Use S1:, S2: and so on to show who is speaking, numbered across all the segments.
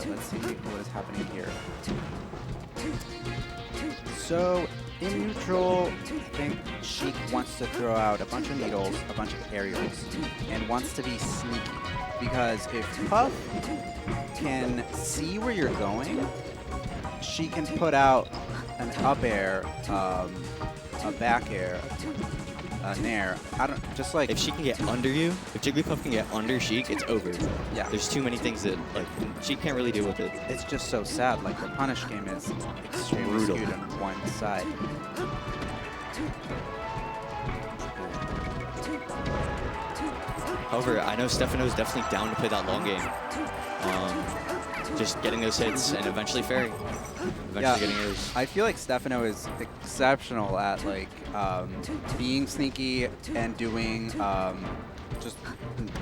S1: let's see what is happening here. So, in neutral, I think Sheik wants to throw out a bunch of needles, a bunch of aerials, and wants to be sneaky. Because if Puff can see where you're going, she can put out an up air, a back air, a nair. I don't, just like...
S2: If she can get under you, if Jigglypuff can get under Sheik, it's over.
S1: Yeah.
S2: There's too many things that, like, she can't really deal with it.
S1: It's just so sad. Like, the punish game is extremely
S2: Brutal.
S1: skewed on one side.
S2: However, I know Stefano's definitely down to play that long game. Just getting those hits and eventually fairing. Eventually getting those.
S1: I feel like Stefano is exceptional at like being sneaky and doing just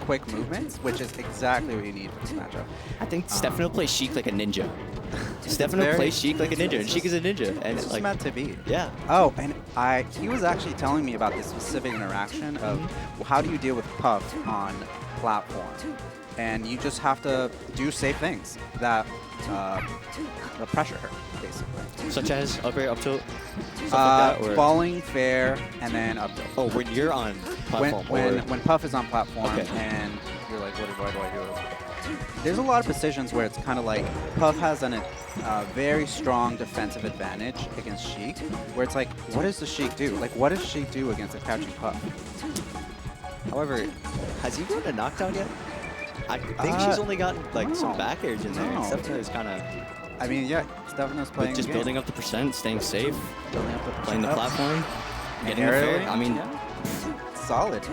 S1: quick movements, which is exactly what you need for this matchup.
S2: I think Stefano plays Sheik like a ninja. Stefano plays Sheik like a ninja, and Sheik is a ninja. And
S1: it's
S2: like,
S1: meant to be.
S2: Yeah.
S1: Oh, and he was actually telling me about this specific interaction of how do you deal with Puff on platform, and you just have to do safe things that pressure her, basically.
S2: Such as up air, up tilt, stuff like that, or
S1: falling fair and then up tilt.
S2: oh, when you're on platform,
S1: when Puff is on platform,
S2: Okay.
S1: and you're like, what do I do? There's a lot of positions where it's kind of like Puff has a very strong defensive advantage against Sheik, where it's like, what does the Sheik do? Like, what does Sheik do against a crouching Puff?
S2: However, has he gotten a knockdown yet? I think she's only gotten like some back airs in there.
S1: No.
S2: And Stefano is kind of
S1: I mean, yeah, Stefano's playing
S2: just
S1: the game.
S2: building up the percent, staying safe,
S1: Building up the
S2: playing the
S1: percent.
S2: platform,
S1: And
S2: getting the fair.
S1: aerialing,
S2: I mean,
S1: yeah. Solid.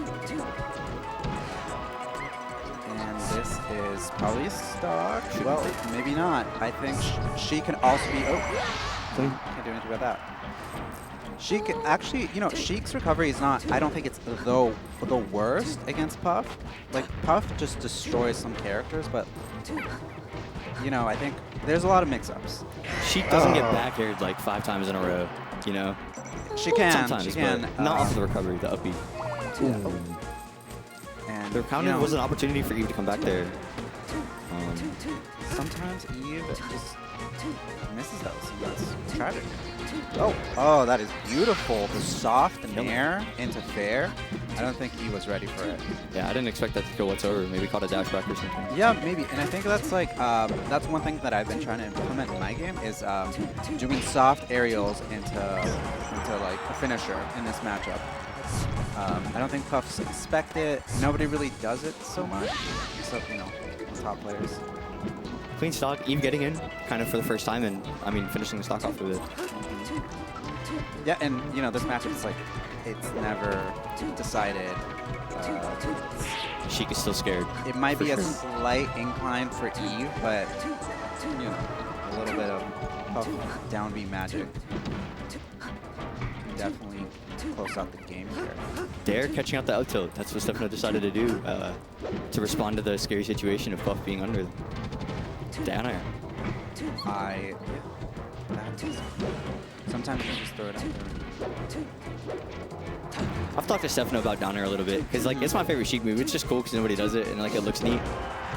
S1: And this is probably a stock. Well, maybe not. I think she can also be. Oh, can't do anything about that. Sheik actually, you know, Sheik's recovery is not. I don't think it's the worst against Puff. Like Puff just destroys some characters, but you know, I think there's a lot of mix-ups.
S2: Sheik doesn't get back aired like 5 times in a row. You know,
S1: She can.
S2: sometimes,
S1: She can.
S2: but not off of the recovery, the up B.
S1: And
S2: The counter was an opportunity for Eve to come back there.
S1: Sometimes Eve just misses those, and that's tragic. Oh, that is beautiful. The soft nair into fair. I don't think he was ready for it.
S2: Yeah, I didn't expect that to go whatsoever. Maybe caught a dash back or something.
S1: Yeah, maybe. And I think that's like, that's one thing that I've been trying to implement in my game is doing soft aerials into like a finisher in this matchup. I don't think Puffs expect it. Nobody really does it so much, except, you know, top players.
S2: Clean stock, Eve getting in kind of for the first time, and I mean finishing the stock off with it.
S1: Yeah, and you know, this matchup is like, it's never decided.
S2: Sheik is still scared.
S1: It might be
S2: For
S1: a
S2: sure.
S1: slight incline for Eve, but you know, a little bit of Puff down B magic can definitely close out the game here.
S2: Dare catching out the up tilt. That's what Stefano decided to do to respond to the scary situation of Puff being under down air.
S1: Sometimes you just throw it out there.
S2: I've talked to Stefano about down air a little bit because like it's my favorite Sheik move. It's just cool because nobody does it and like it looks neat.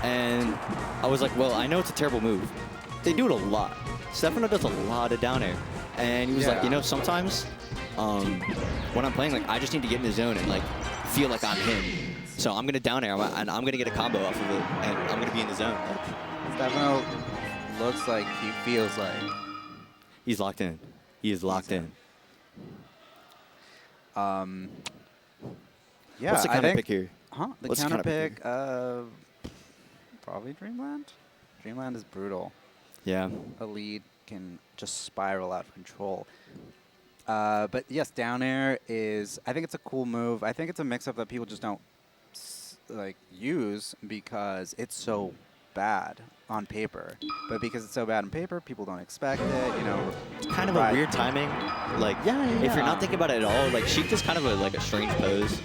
S2: And I was like, well, I know it's a terrible move. They do it a lot. Stefano does a lot of down air, and he was like, you know, sometimes when I'm playing, like I just need to get in the zone and like feel like I'm him. So I'm gonna down air and I'm gonna get a combo off of it, and I'm gonna be in the zone.
S1: Stefano looks like he feels like
S2: he's locked in. He is locked in.
S1: Yeah,
S2: what's the counter pick here?
S1: Huh? The
S2: What's the
S1: counter
S2: counter
S1: pick? Probably Dreamland. Dreamland is brutal.
S2: Yeah.
S1: A lead can just spiral out of control. But yes, down air is, I think it's a cool move. I think it's a mix-up that people just don't like use because it's so bad on paper. But because it's so bad on paper, people don't expect it, you know.
S2: It's kind of a weird timing. Like, if you're not thinking about it at all, like Sheik does kind of like a strange pose.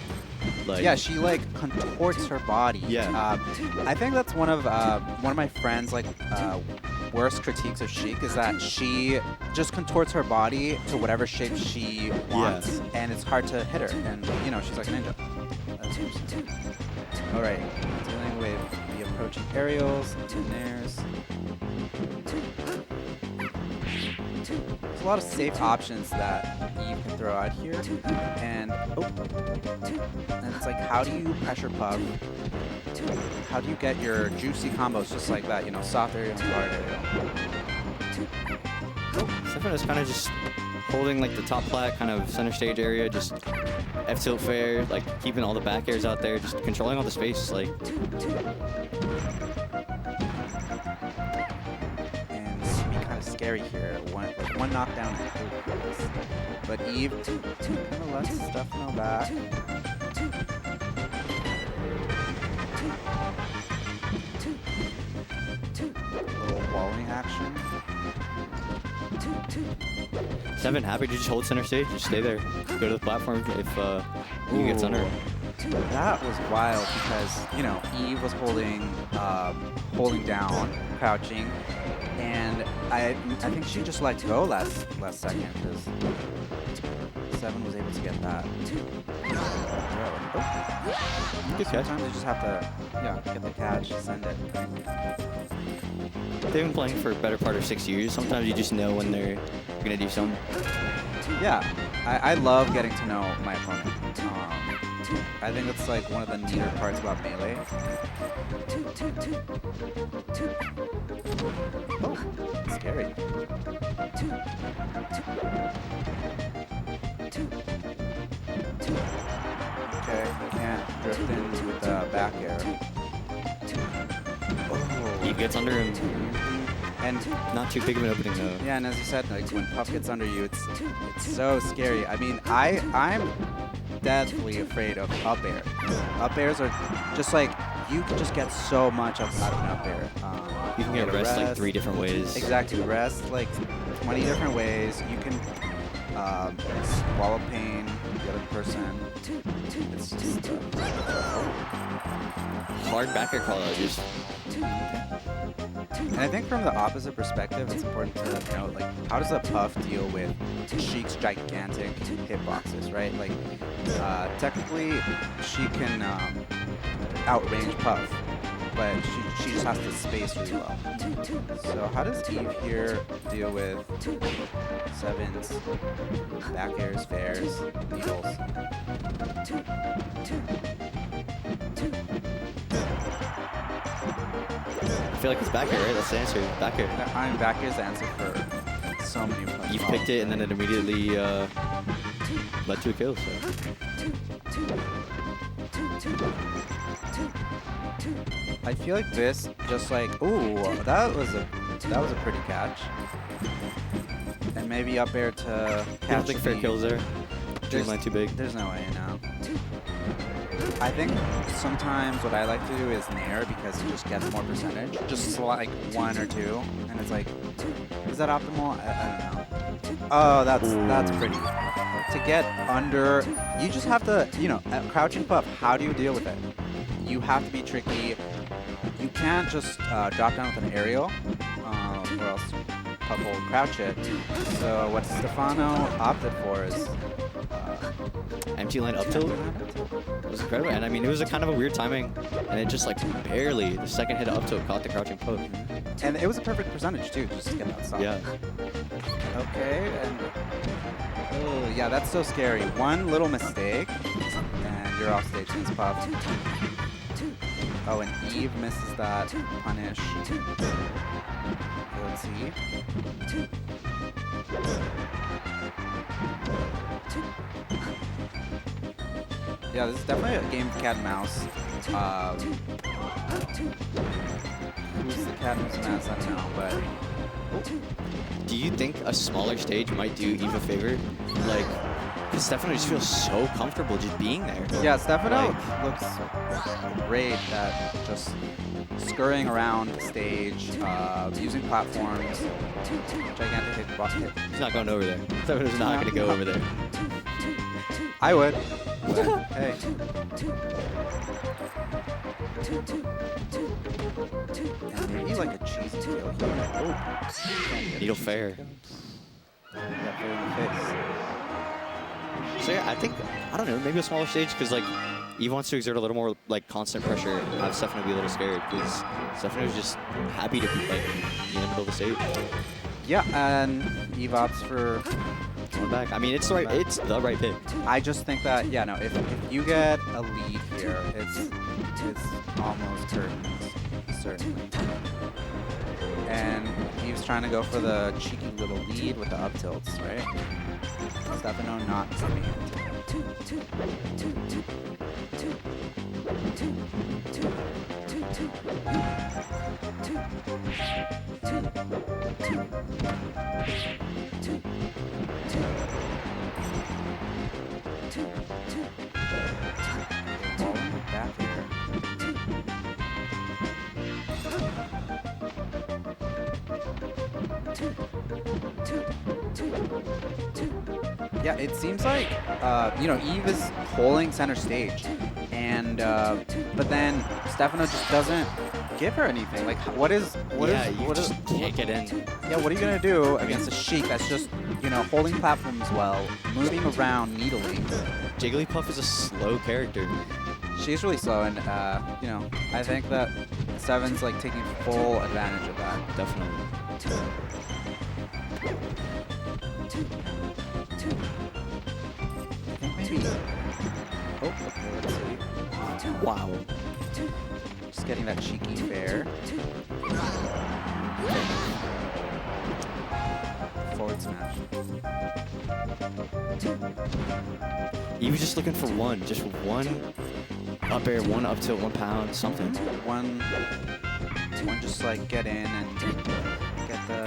S2: Like,
S1: yeah, she like contorts her body.
S2: Yeah.
S1: I think that's one of my friends' like worst critiques of Sheik is that she just contorts her body to whatever shape she wants, and it's hard to hit her. And you know, she's like a ninja. All right, dealing with the approaching aerials and nairs. lot of safe options that Eve can throw out here, and it's like, how do you pressure Puff? How do you get your juicy combos just like that? You know, soft aerial and hard aerial.
S2: Stefano's kind of just holding like the top plat, kind of center stage area, just F tilt fair, like keeping all the back airs out there, just controlling all the space, like.
S1: And this would be kind of scary here. One knockdown, but Eve kind of lets Stefano back. A little walling action.
S2: Seven, happy to just hold center stage, just stay there, go to the platform if he gets under.
S1: That was wild because, you know, Eve was holding down, crouching, and I think she just let go last second because Seven was able to get that.
S2: Good catch.
S1: Sometimes you just have to, get the catch, send it.
S2: They've been playing for a better part of 6 years. Sometimes you just know when they're gonna do something.
S1: Yeah, I love getting to know my opponent. I think it's like one of the neater parts about Melee. Oh, scary. Okay, can't drift in with the back air. Oh.
S2: He gets under him.
S1: And
S2: not too big of an opening though.
S1: Yeah, and as you said, like when Puff gets under you, it's so scary. I mean, I'm deathly afraid of up air. Up airs are just like, you can just get so much out of an up air.
S2: You can get rest like 3 different ways.
S1: Exactly, rest like 20 different ways. You can swallow pain the other person. It's just
S2: hard back air call out, just.
S1: And I think from the opposite perspective, it's important to note, like, how does a Puff deal with Sheik's gigantic hitboxes, right? Like, technically, she can outrange Puff, but she just has to space really well. So how does Eve here deal with Sevens, back airs, fairs, needles?
S2: I feel like it's back air, right? That's the answer. Back air.
S1: I mean, back air's the answer for so many Puffs.
S2: You picked it, and then it immediately led to a kill. So.
S1: I feel like this, just like, ooh, that was a pretty catch. And maybe up air to catch.
S2: I don't think fair kills there. Dreamline too big.
S1: There's no way, no. I think sometimes what I like to do is nair because it just gets more percentage. Just like 1 or 2, and it's like, is that optimal? I don't know. Oh, that's pretty. To get under, you just have to, you know, at crouching Puff, how do you deal with it? You have to be tricky. You can't just drop down with an aerial, or else Puff will crouch it. So what Stefano opted for is
S2: empty line up tilt. It was incredible, and I mean, it was a kind of a weird timing, and it just like barely, the second hit up tilt caught the crouching Puff.
S1: And it was a perfect percentage too, just to get that stop.
S2: Yeah.
S1: Okay, and oh yeah, that's so scary. One little mistake, and you're off stage against Puff. Oh, and Eve misses that punish. Let's see. Yeah, this is definitely a game of cat and mouse. Who's the cat and mouse? I don't know, but.
S2: Do you think a smaller stage might do Eve a favor? Like, because Stefano just feels so comfortable just being there.
S1: Yeah, Stefano looks great at just scurrying around the stage, using platforms, gigantic hit.
S2: He's not going over there. Stefano's not going to go over there.
S1: I would. Hey. And maybe like a cheesy tail here. Oh.
S2: Needle fair.
S1: Yeah, fair in the face.
S2: So yeah, I think, I don't know, maybe a smaller stage, because like, Eve wants to exert a little more like constant pressure and have Stefano be a little scared, because Stefano's just happy to be like in the middle of the stage.
S1: Yeah, and Eve opts for.
S2: Going back. I mean, it's the right pick.
S1: I just think that no, if you get a lead here, it's almost curtains, certainly. And Eve's trying to go for the cheeky little lead with the up tilts, right? Stefano not coming into it. Ball in the back here. Yeah, it seems like Eve is holding center stage, and but then Stefano just doesn't give her anything. Like, what is
S2: can't get in.
S1: Yeah, what are you gonna do against a Sheik that's just holding platforms well, moving around, needling?
S2: Jigglypuff is a slow character.
S1: She's really slow, and I think that Seven's like taking full advantage of that.
S2: Definitely.
S1: Maybe. Oh, okay, let's see. Wow. Just getting that cheeky fair. Forward smash.
S2: He was just looking for just one up air, one up tilt, 1 pound, something.
S1: One just like get in and get the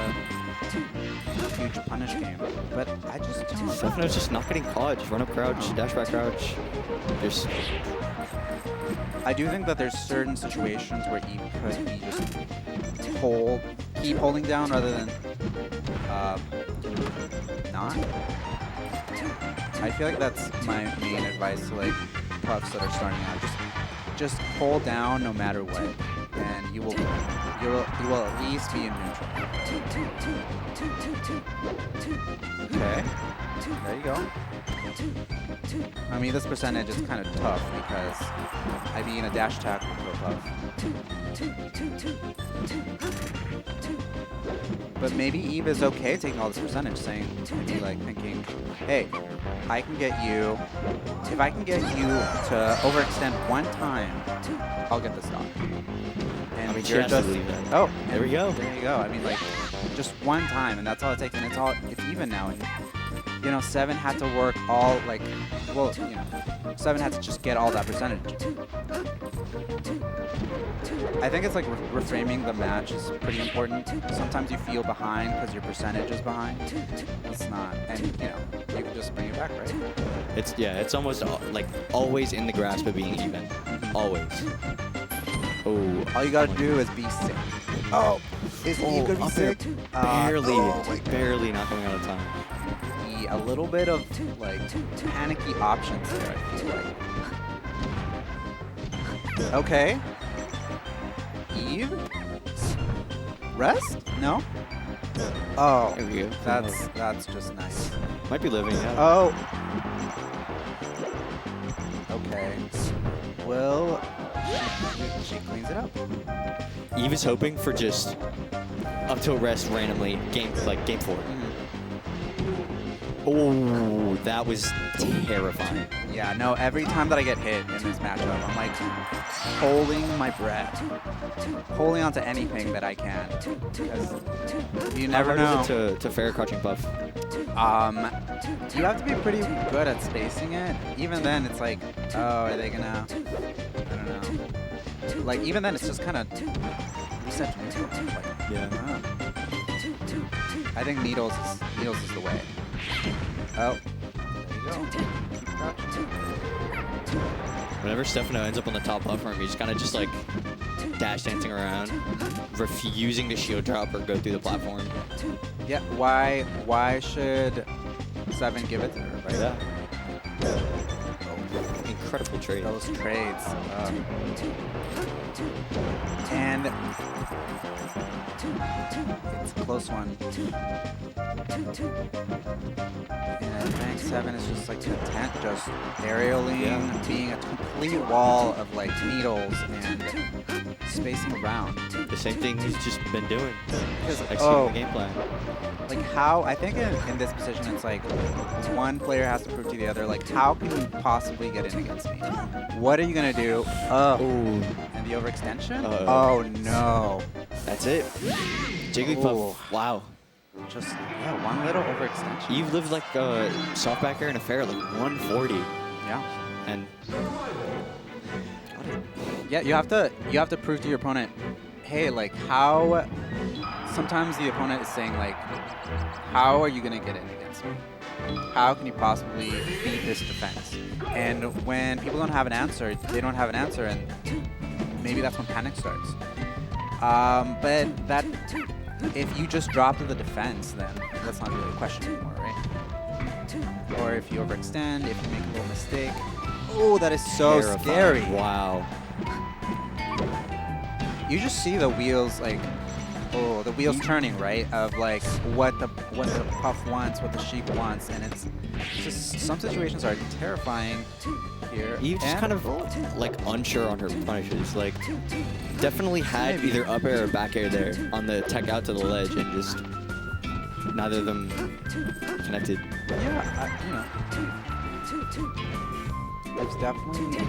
S1: huge punish game. But I just don't.
S2: Stefano's just not getting caught. Just run up crouch, dash back crouch. Just.
S1: I do think that there's certain situations where Eve could be just keep holding down rather than not. I feel like that's my main advice to like puffs that are starting out. Just hold down no matter what, and you will at least be in neutral. Okay, there you go. I mean, this percentage is kind of tough because I'd be in a dash attack with puff. But maybe Eve is okay taking all this percentage, saying, maybe like thinking, hey, I can get you, if I can get you to overextend 1 time, I'll get the stock. And
S2: I mean, she
S1: you're
S2: has
S1: just,
S2: to believe that.
S1: oh,
S2: There we go.
S1: There you go. I mean, like, just 1 time, and that's all it takes, and it's even now. And, Seven had to work all, like, well, Seven had to just get all that percentage. I think it's like reframing the match is pretty important. Sometimes you feel behind because your percentage is behind. It's not, and you can just bring it back, right?
S2: It's almost like always in the grasp of being even. Always. Oh.
S1: All you gotta do is be sick. Oh, is Eve gonna be sick?
S2: Barely not coming out of time.
S1: A little bit of like panicky options there, I feel like. Okay. Eve? Rest? No? Oh,
S2: There we go.
S1: that's just nice.
S2: Might be living, yeah.
S1: Oh. Okay. Well, she cleans it up.
S2: Eve is hoping for just up till rest randomly, game 4. Oh, that was terrifying.
S1: Yeah, no, every time that I get hit in this matchup, I'm like holding my breath, holding on to anything that I can, because you never know.
S2: How hard is it to fair crouching puff?
S1: You have to be pretty good at spacing it. Even then, it's like, oh, are they gonna, I don't know. Like, even then, it's just kind of reset to neutral. Like,
S2: Yeah.
S1: I think needles is the way. Oh, there you go. Keep crouching.
S2: Whenever Stefano ends up on the top platform, he's kind of just like dash dancing around, refusing to shield drop or go through the platform.
S1: Yeah, why should Seven give it to her, right?
S2: Yeah. Incredible trade.
S1: Those trades. And it's a close one. And I think Seven is just like content, just aerialing, being a complete wall of like needles and spacing around.
S2: The same thing he's just been doing. Executing
S1: oh,
S2: the game plan.
S1: like how, I think in this position, it's like one player has to prove to the other, like, how can you possibly get in against me? What are you going to do? Oh, and the overextension? Oh, no.
S2: That's it. Jigglypuff.
S1: Ooh.
S2: Wow.
S1: Just, yeah, one little overextension.
S2: You've lived like soft back air in a fair like 140.
S1: Yeah.
S2: And
S1: yeah, you have to prove to your opponent, hey, like how, sometimes the opponent is saying like, how are you going to get in against me? How can you possibly beat this defense? And when people don't have an answer, they don't have an answer, and maybe that's when panic starts. But that, if you just drop to the defense, then that's not really a question anymore, right? Or if you overextend, if you make a little mistake. Oh, that is so scary.
S2: Wow.
S1: You just see the wheels like, oh, the wheels turning, right? Of like what the Puff wants, what the Sheik wants, and it's just, some situations are terrifying here.
S2: Eve's just kind of like unsure on her punishes. Like definitely had either up air or back air there on the tech out to the ledge, and just neither of them connected.
S1: Yeah, you know, there's definitely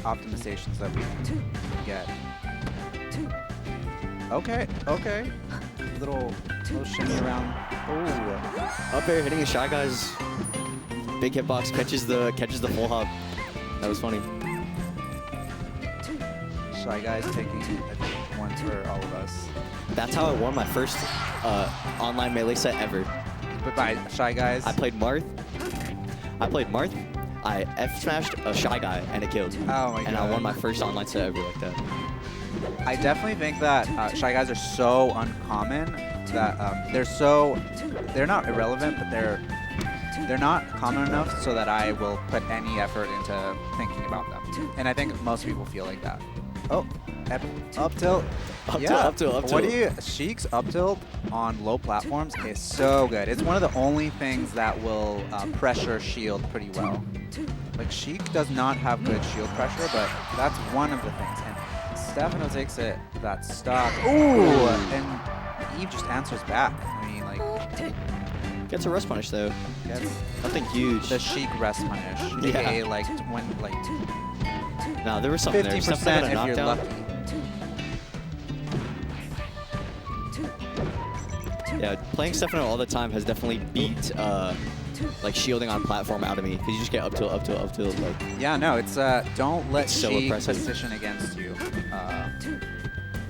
S1: optimizations that we can get. Okay, okay. Little shimmy around. Oh,
S2: Up air hitting a Shy Guy's big hitbox, catches the full hop. That was funny.
S1: Shy Guy's taking, I think, one for all of us.
S2: That's how I won my first online melee set ever.
S1: But by Shy Guys,
S2: I played Marth. I F-smashed a Shy Guy and it killed.
S1: Oh my god.
S2: And I won my first online set ever like that.
S1: I definitely think that Shy Guys are so uncommon that they're not irrelevant, but they're not common enough so that I will put any effort into thinking about them. And I think most people feel like that. Oh, up tilt.
S2: Up tilt.
S1: What do you, Sheik's up tilt on low platforms is so good. It's one of the only things that will pressure shield pretty well. Like Sheik does not have good shield pressure, but that's one of the things. And Stefano takes it, that stock. Ooh, and Eve just answers back. I mean, like,
S2: gets a rest punish though.
S1: Gets
S2: nothing huge.
S1: the Sheik rest punish.
S2: Yeah.
S1: AKA, like, when, like,
S2: no, there was something there.
S1: 50% if you're
S2: knockdown.
S1: lucky.
S2: Yeah, playing Stefano all the time has definitely beat like shielding on platform out of me, because you just get up tilt, like.
S1: Yeah, no, it's don't let
S2: so
S1: Sheik
S2: oppressive.
S1: position against you.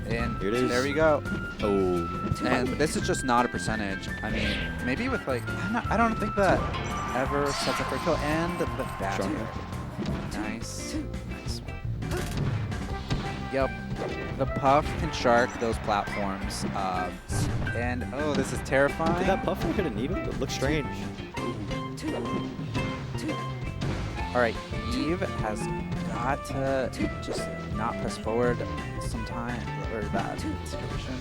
S1: And
S2: here it is.
S1: there we go.
S2: Oh.
S1: And this is just not a percentage. I mean, maybe with like, I don't think that ever sets up for a kill. And the back air. Nice. Nice. Yep. The Puff can shark those platforms. And oh, this is terrifying.
S2: Did that Puff look at a needle? It looks strange.
S1: All right, Eve has got to just not press forward sometime, or that situation.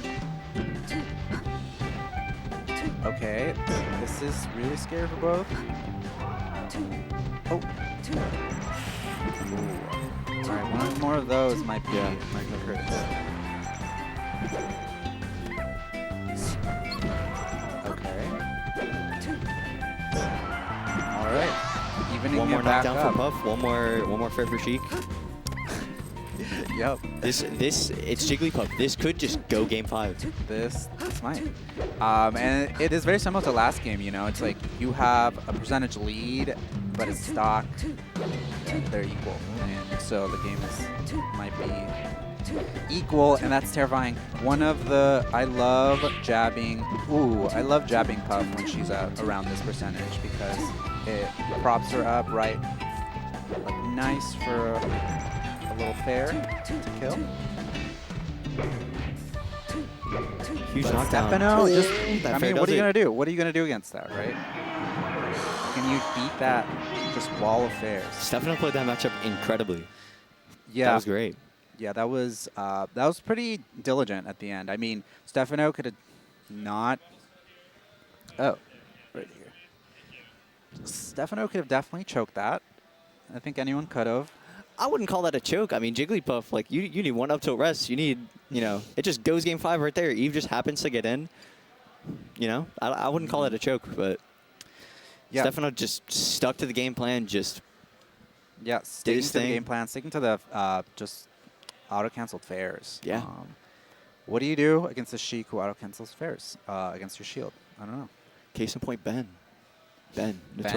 S1: Okay, this is really scary for both. Oh. Ooh. All right, one more of those might be might hurt us. Okay. All right. Evening
S2: One more
S1: it back
S2: knockdown
S1: up.
S2: for Puff. One more fair for Sheik.
S1: Yep.
S2: It's Jigglypuff. This could just go game 5.
S1: This might. And it is very similar to last game, you know. It's like you have a percentage lead, but it's stock. They're equal. And so the game might be equal, and that's terrifying. One of the, I love jabbing Puff when she's around this percentage, because it props her up right, like nice for a little fair to kill.
S2: Huge
S1: But
S2: knockdown.
S1: Stefano, just,
S2: That
S1: I
S2: fair
S1: mean, what
S2: does
S1: are you
S2: it.
S1: going to do? What are you going to do against that, right? Can you beat that just wall of fairs?
S2: Stefano played that matchup incredibly.
S1: Yeah.
S2: That was great.
S1: Yeah, that was pretty diligent at the end. I mean, Stefano could have not... Oh, right here. Stefano could have definitely choked that. I think anyone could have.
S2: I wouldn't call that a choke. I mean, Jigglypuff, like, you need one up tilt rest. You need, you know, it just goes game 5 right there. Eve just happens to get in. You know, I wouldn't call that a choke, but
S1: Yeah.
S2: Stefano just stuck to the game plan, just
S1: Yeah,
S2: did
S1: sticking
S2: his
S1: to the
S2: thing.
S1: game plan, sticking to the just auto-canceled fairs.
S2: Yeah.
S1: What do you do against a Sheik who auto-cancels fairs against your shield? I don't know.
S2: Case in point, Ben. Ben,
S1: Ben?
S2: notorious.